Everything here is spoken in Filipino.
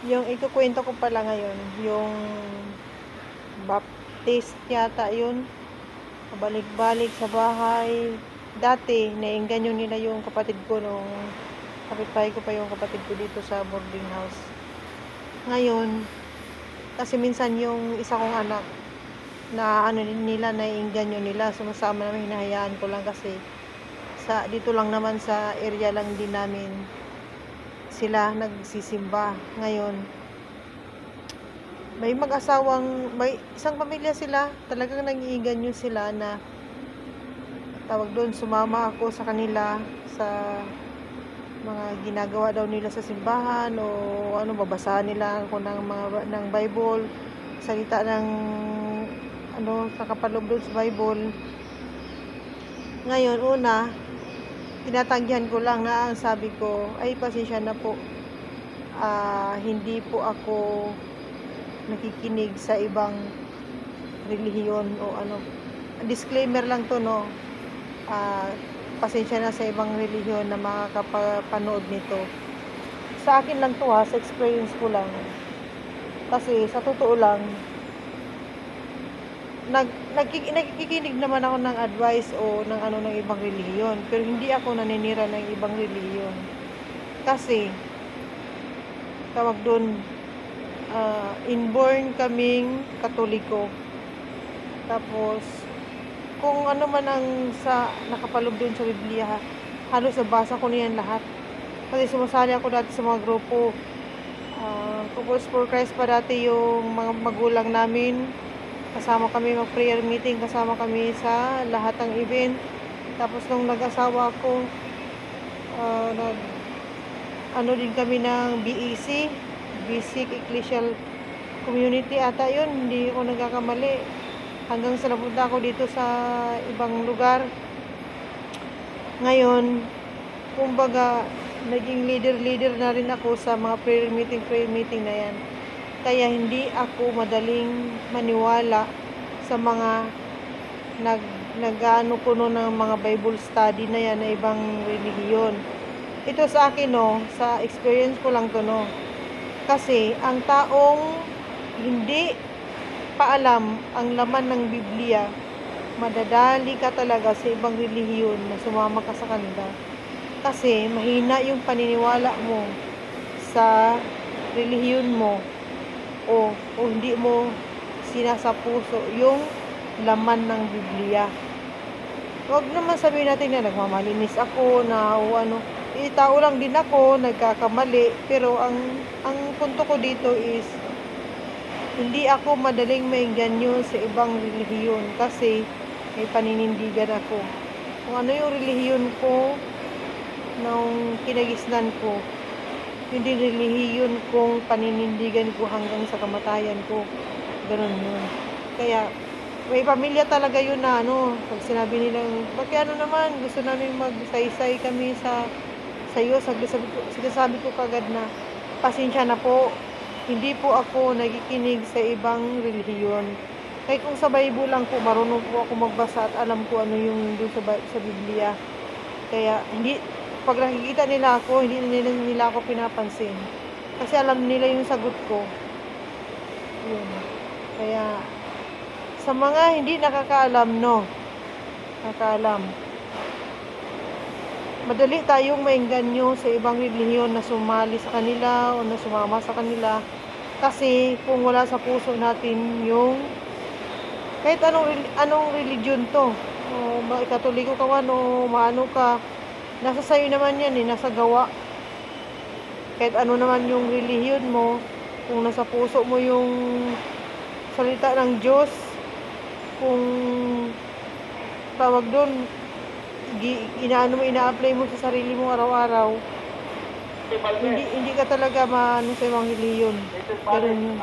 Yung ikukuwento ko pala ngayon, yung baptist yata yun, pabalik-balik sa bahay. Dati, naengganyo nila yung kapatid ko nung kapitbahay ko pa yung kapatid ko dito sa boarding house. Ngayon, kasi minsan yung isa kong anak, na ano nila, naiengganyo nila, sumasama namin, hinahayaan ko lang kasi dito lang naman sa area lang din namin sila nagsisimba. Ngayon, may isang pamilya sila, talagang nag-iinganyo sila na tawag doon, sumama ako sa kanila sa mga ginagawa daw nila sa simbahan o ano, babasahan nila ako ng Bible, salita ng ano, nakapaloob doon sa Bible. Ngayon, una, tinatanggihan ko lang na ang sabi ko, ay pasensya na po, hindi po ako nakikinig sa ibang relihiyon o ano. Disclaimer lang to, no. Pasensya na sa ibang relihiyon na makakapanood nito. Sa akin lang to, sa experience ko lang. Kasi sa totoo lang, nakikinig naman ako ng advice o ng ano ng ibang relihiyon, pero hindi ako naninira ng ibang relihiyon. Kasi tawag doon, inborn kaming Katoliko. Tapos kung ano man ang nakapaloob doon sa Biblia, halos nabasa ko niyan lahat. Kasi sumasali ako dati sa mga grupo. Couples for Christ pa dati yung mga magulang namin. Kasama kami mag-prayer meeting, kasama kami sa lahat ng event. Tapos nung nag-asawa ako, ano din kami ng BEC, Basic Ecclesial Community ata yun, hindi ako nagkakamali. Hanggang sa napunta ako dito sa ibang lugar. Ngayon, kumbaga, naging leader na rin ako sa mga prayer meeting na yan. Kaya hindi ako madaling maniwala sa mga nag-ano ko noon ng mga Bible study na yan na ibang relihiyon. Ito sa akin, no, sa experience ko lang to, no. Kasi ang taong hindi pa alam ang laman ng Biblia, madadali ka talaga sa ibang relihiyon na sumama ka sa kanila. Kasi mahina yung paniniwala mo sa relihiyon mo o hindi mo sinasapuso yung laman ng Biblia. Huwag naman sabihin natin na nagmamalinis ako, na o ano, tao lang din ako, nagkakamali. Pero ang punto ko dito is, hindi ako madaling maengganyo sa ibang relihiyon kasi may paninindigan ako. Kung ano yung relihiyon ko nung kinagisnan ko, hindi relihiyon kong paninindigan ko hanggang sa kamatayan ko. Ganun yun. Kaya may pamilya talaga yun na ano, pag sinabi nilang, bakit ano naman, gusto namin magsaysay kami sa iyo, sinasabi ko kagad na, pasensya na po, hindi po ako nakikinig sa ibang relihiyon. Kaya kung sa Bible lang po, marunong po ako magbasa at alam ko ano yung doon sa Biblia. Kaya pag nakikita nila ako, hindi nila ako pinapansin. Kasi alam nila yung sagot ko. Yun. Kaya sa mga hindi nakakaalam, no, nakakaalam, madali tayong maengganyo sa ibang relihiyon na sumali sa kanila o na sumama sa kanila. Kasi kung wala sa puso natin yung kahit anong religion to, o Katoliko ka man o maano ka, nasa sayo naman yan, nasa gawa. Kahit ano naman yung relihiyon mo, kung nasa puso mo yung salita ng Diyos, kung tawag doon, ina-apply mo sa sarili mo araw-araw, hindi ka talaga maano sa ibang relihiyon. Ganun yun.